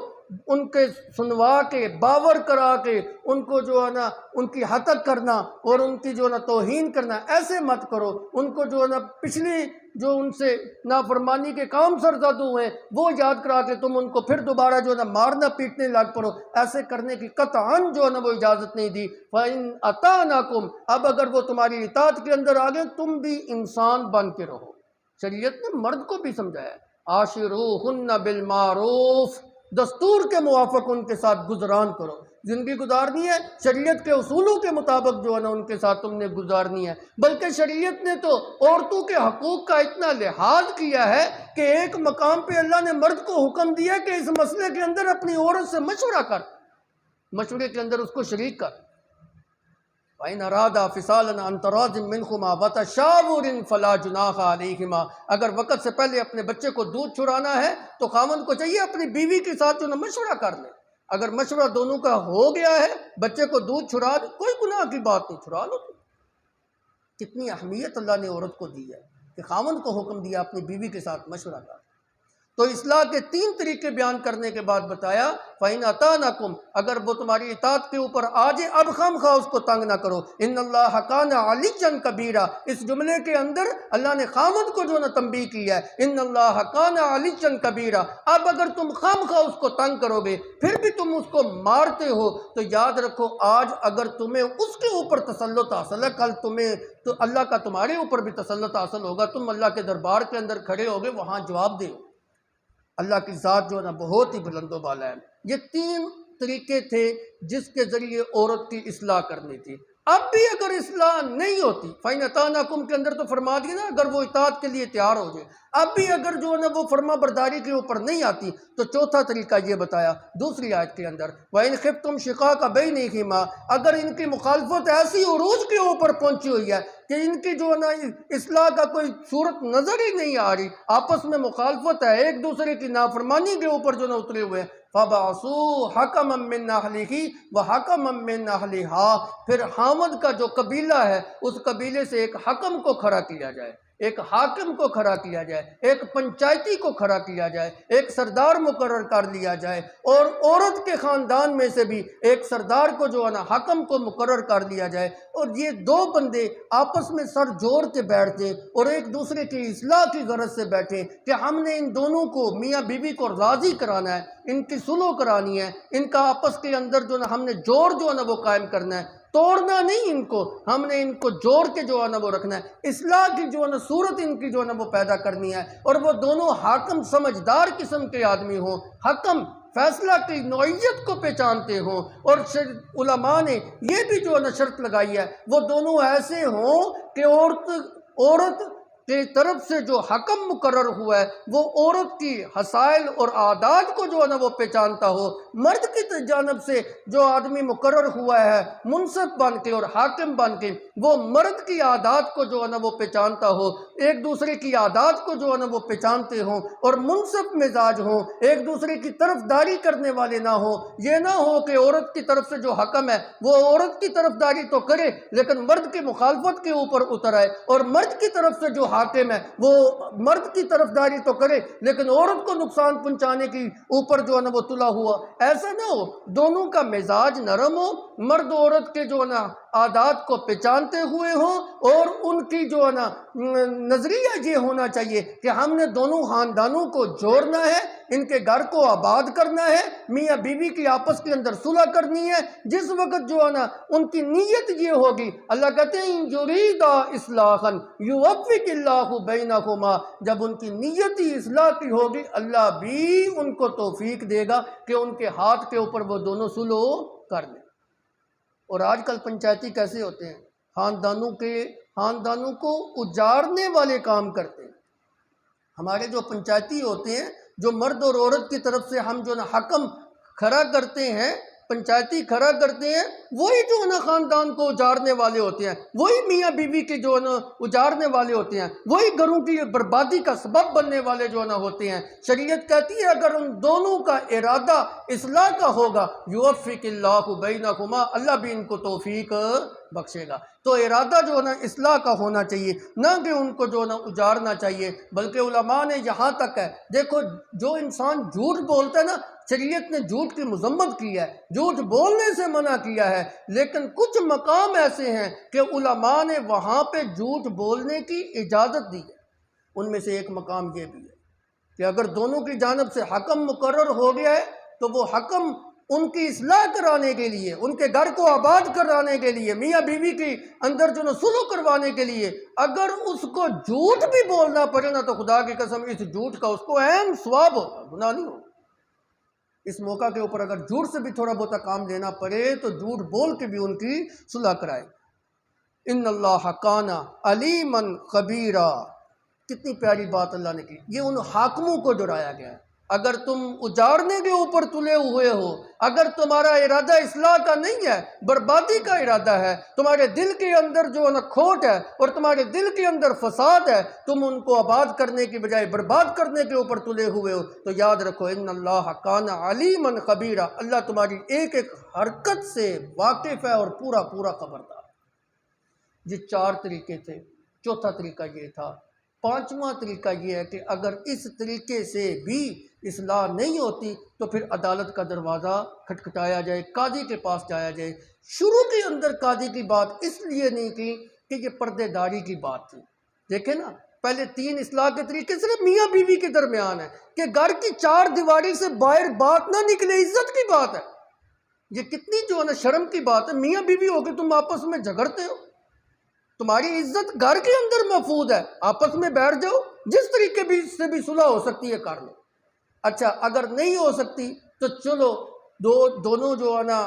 Speaker 1: ان کے سنوا کے باور کرا کے ان کو جو ہے نا ان کی ہتک کرنا اور ان کی جو ہے نا توہین کرنا، ایسے مت کرو۔ ان کو جو ہے نا پچھلی جو ان سے نافرمانی کے کام سرزد ہوئے ہیں وہ یاد کرا کے تم ان کو پھر دوبارہ جو ہے نا مارنا پیٹنے لگ پڑو، ایسے کرنے کی قطعاً جو ہے نا وہ اجازت نہیں دی۔ فَإِنْ أَطَاعْنَكُمْ، اب اگر وہ تمہاری اطاعت کے اندر آ گئے تم بھی انسان بن کے رہو۔ شریعت نے مرد کو بھی سمجھایا، عاشروہن بالمعروف، دستور کے موافق ان کے ساتھ گزران کرو۔ زندگی گزارنی ہے شریعت کے اصولوں کے مطابق جو ہے نا ان کے ساتھ تم نے گزارنی ہے۔ بلکہ شریعت نے تو عورتوں کے حقوق کا اتنا لحاظ کیا ہے کہ ایک مقام پہ اللہ نے مرد کو حکم دیا کہ اس مسئلے کے اندر اپنی عورت سے مشورہ کر، مشورے کے اندر اس کو شریک کر۔ وَإِنْ أَرَادَا فِصَالًا عَنْ تَرَاضٍ مِّنْكُمَا وَتَشَاوُرٍ فَلَا جُنَاحَ عَلَيْهِمَا، اگر وقت سے پہلے اپنے بچے کو دودھ چھڑانا ہے تو خاوند کو چاہیے اپنی بیوی کے ساتھ جو نا مشورہ کر لے۔ اگر مشورہ دونوں کا ہو گیا ہے، بچے کو دودھ چھڑا دے، کوئی گناہ کی بات نہیں، چھڑا لو تم۔ کتنی اہمیت اللہ نے عورت کو دی ہے کہ خاوند کو حکم دیا اپنی بیوی کے ساتھ مشورہ کر۔ تو اصلاح کے تین طریقے بیان کرنے کے بعد بتایا فَإِنْ أَطَاعْنَكُمْ، اگر وہ تمہاری اطاعت کے اوپر آ جائے اب خام خواہ اس کو تنگ نہ کرو۔ إِنَّ اللَّهَ كَانَ عَلِيًّا كَبِيرًا، اس جملے کے اندر اللہ نے خامد کو جو نہ تنبیہ کی ہے، إِنَّ اللَّهَ كَانَ عَلِيًّا كَبِيرًا۔ اب اگر تم خام خواہ اس کو تنگ کرو گے پھر بھی تم اس کو مارتے ہو تو یاد رکھو آج اگر تمہیں اس کے اوپر تسلط حاصل ہے، کل تمہیں تو اللہ کا تمہارے اوپر بھی تسلط حاصل ہوگا، تم اللہ کے دربار کے اندر کھڑے ہوگے، وہاں جواب دے۔ اللہ کی ذات جو ہے نا بہت ہی بلند و بالا ہے۔ یہ تین طریقے تھے جس کے ذریعے عورت کی اصلاح کرنی تھی۔ اب بھی اگر اصلاح نہیں ہوتی، فَإِنْ أَطَاعْنَكُمْ کے اندر تو فرما دیا نا اگر وہ اطاعت کے لیے تیار ہو جائے، اب بھی اگر جو ہے نا وہ فرما برداری کے اوپر نہیں آتی تو چوتھا طریقہ یہ بتایا دوسری آیت کے اندر، وَإِنْ خِفْتُمْ شِقَاقَ بَيْنِهِمَا، اگر ان کی مخالفت ایسی عروج کے اوپر پہنچی ہوئی ہے کہ ان کی جو ہے نا اصلاح کا کوئی صورت نظر ہی نہیں آ رہی، آپس میں مخالفت ہے، ایک دوسرے کی نافرمانی کے اوپر جو نہ اترے ہوئے، فَبَعَثُوا حَكَمًا مِّنْ أَهْلِهِ وَحَكَمًا مِّنْ أَهْلِهَا، پھر حامد کا جو قبیلہ ہے اس قبیلے سے ایک حکم کو کھڑا کیا جائے، ایک حاکم کو کھڑا کیا جائے، ایک پنچایتی کو کھڑا کیا جائے، ایک سردار مقرر کر لیا جائے، اور عورت کے خاندان میں سے بھی ایک سردار کو جو ہے نا حکم کو مقرر کر لیا جائے، اور یہ دو بندے آپس میں سر جوڑ کے بیٹھتے اور ایک دوسرے کی اصلاح کی غرض سے بیٹھے کہ ہم نے ان دونوں کو میاں بیوی کو راضی کرانا ہے، ان کی صلح کرانی ہے، ان کا آپس کے اندر جو نا ہم نے جوڑ جو ہے نا وہ قائم کرنا ہے، توڑنا نہیں، ان کو ہم نے ان کو جوڑ کے جو ہے نا وہ رکھنا ہے، اصلاح کی جو ہے نا صورت ان کی جو ہے نا وہ پیدا کرنی ہے، اور وہ دونوں حاکم سمجھدار قسم کے آدمی ہوں، حکم فیصلہ کی نوعیت کو پہچانتے ہوں، اور علماء نے یہ بھی جو ہے نا شرط لگائی ہے وہ دونوں ایسے ہوں کہ عورت کی طرف سے جو حکم مقرر ہوا ہے وہ عورت کی حسائل اور عادات کو جو ہے نا وہ پہچانتا ہو، مرد کی جانب سے جو آدمی مقرر ہوا ہے منصف بن کے اور حاکم بن کے وہ مرد کی عادات کو جو ہے نا وہ پہچانتا ہو، ایک دوسرے کی عادات کو جو ہے نا وہ پہچانتے ہوں اور منصف مزاج ہوں، ایک دوسرے کی طرف داری کرنے والے نہ ہوں۔ یہ نہ ہو کہ عورت کی طرف سے جو حکم ہے وہ عورت کی طرف داری تو کرے لیکن مرد کی مخالفت کے اوپر اتر آئے، اور مرد کی طرف سے جو حاکم ہے وہ مرد کی طرف داری تو کرے لیکن عورت کو نقصان پہنچانے کی اوپر جو ہے نا وہ تلا ہوا۔ ایسا نہ ہو، دونوں کا مزاج نرم ہو، مرد عورت کے جو ہے نا عادات کو پہچانتے ہوئے ہوں، اور ان کی جو ہے نا نظریہ یہ ہونا چاہیے کہ ہم نے دونوں خاندانوں کو جوڑنا ہے، ان کے گھر کو آباد کرنا ہے، میاں بیوی کی آپس کے اندر صلح کرنی ہے۔ جس وقت جو ہے نا ان کی نیت یہ ہوگی، اللہ کہتے ہیں ان یریدا اصلاحا یوفق اللہ بینہما، جب ان کی نیت ہی اصلاح کی ہوگی اللہ بھی ان کو توفیق دے گا کہ ان کے ہاتھ کے اوپر وہ دونوں صلح کر لیں۔ اور آج کل پنچایتی کیسے ہوتے ہیں؟ خاندانوں کو اجارنے والے کام کرتے ہیں۔ ہمارے جو پنچایتی ہوتے ہیں، جو مرد اور عورت کی طرف سے ہم جو نا حکم کھڑا کرتے ہیں، پنچایتی کھڑا کرتے ہیں، وہی جو نا خاندان کو اجارنے والے ہوتے ہیں، وہی میاں بیوی کے جو نا اجارنے والے ہوتے ہیں، وہی گھروں کی بربادی کا سبب بننے والے جو نا ہوتے ہیں۔ شریعت کہتی ہے اگر ان دونوں کا ارادہ اصلاح کا ہوگا یوفق اللہ بینہما، اللہ بھی ان کو توفیق بخشے گا۔ تو ارادہ جو نا اصلاح کا ہونا چاہیے، نہ کہ ان کو جو نا اجارنا چاہیے۔ بلکہ علماء نے یہاں تک ہے، دیکھو جو انسان جھوٹ بولتا ہے نا، شریعت نے جھوٹ کی مذمت کی ہے، جھوٹ بولنے سے منع کیا ہے، لیکن کچھ مقام ایسے ہیں کہ علماء نے وہاں پہ جھوٹ بولنے کی اجازت دی ہے۔ ان میں سے ایک مقام یہ بھی ہے کہ اگر دونوں کی جانب سے حکم مقرر ہو گیا ہے تو وہ حکم ان کی اصلاح کرانے کے لیے، ان کے گھر کو آباد کرانے کے لیے، میاں بیوی کی اندر جو نا صلح کروانے کے لیے اگر اس کو جھوٹ بھی بولنا پڑے نا تو خدا کی قسم اس جھوٹ کا اس کو عین ثواب ہوگا، گناہ نہیں ہوگا۔ اس موقع کے اوپر اگر جھوٹ سے بھی تھوڑا بہت کام لینا پڑے تو جھوٹ بول کے بھی ان کی صلح کرائے۔ ان اللہ کان علیما خبیرا، کتنی پیاری بات اللہ نے کی، یہ ان حاکموں کو جڑایا گیا ہے۔ اگر تم اجارنے کے اوپر تلے ہوئے ہو، اگر تمہارا ارادہ اصلاح کا نہیں ہے، بربادی کا ارادہ ہے، تمہارے دل کے اندر جو نا کھوٹ ہے اور تمہارے دل کے اندر فساد ہے، تم ان کو آباد کرنے کی بجائے برباد کرنے کے اوپر تلے ہوئے ہو، تو یاد رکھو ان اللہ کان علیما خبیرا، اللہ تمہاری ایک ایک حرکت سے واقف ہے اور پورا پورا خبردار۔ یہ 4 طریقے تھے، چوتھا طریقہ یہ تھا۔ 5واں طریقہ یہ ہے کہ اگر اس طریقے سے بھی اصلاح نہیں ہوتی تو پھر عدالت کا دروازہ کھٹکھٹایا جائے، قاضی کے پاس جایا جائے۔ شروع کے اندر قاضی کی بات اس لیے نہیں کی کہ یہ پردے داری کی بات تھی۔ دیکھیں نا، پہلے 3 اصلاح کے طریقے صرف میاں بیوی کے درمیان ہے کہ گھر کی 4 دیواری سے باہر بات نہ نکلے، عزت کی بات ہے۔ یہ کتنی جو ہے نا شرم کی بات ہے، میاں بیوی ہو کے تم آپس میں جھگڑتے ہو، تمہاری عزت گھر کے اندر محفوظ ہے، آپس میں بیٹھ جاؤ، جس طریقے بھی سے بھی صلح ہو سکتی ہے کر لو۔ اچھا اگر نہیں ہو سکتی تو چلو دونوں جو ہے نا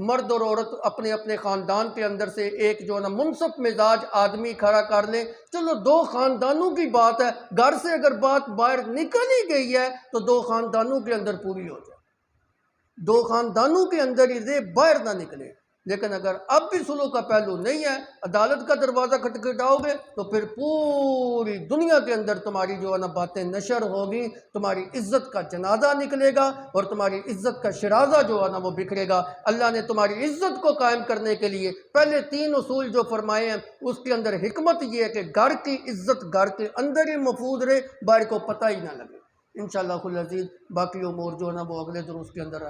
Speaker 1: مرد اور عورت اپنے اپنے خاندان کے اندر سے ایک جو ہے نا منصف مزاج آدمی کھڑا کر لیں، چلو 2 خاندانوں کی بات ہے، گھر سے اگر بات باہر نکل ہی گئی ہے تو 2 خاندانوں کے اندر پوری ہو جائے، 2 خاندانوں کے اندر ہی باہر نہ نکلے۔ لیکن اگر اب بھی صلح کا پہلو نہیں ہے، عدالت کا دروازہ کھٹکھٹاؤ گے تو پھر پوری دنیا کے اندر تمہاری جو ہے نا باتیں نشر ہوگی، تمہاری عزت کا جنازہ نکلے گا اور تمہاری عزت کا شرازہ جو ہے نا وہ بکھرے گا۔ اللہ نے تمہاری عزت کو قائم کرنے کے لیے پہلے 3 اصول جو فرمائے ہیں اس کے اندر حکمت یہ ہے کہ گھر کی عزت گھر کے اندر ہی محفوظ رہے، باہر کو پتہ ہی نہ لگے۔ انشاءاللہ العزیز باقی امور جو ہے نا وہ اگلے دروس کے اندر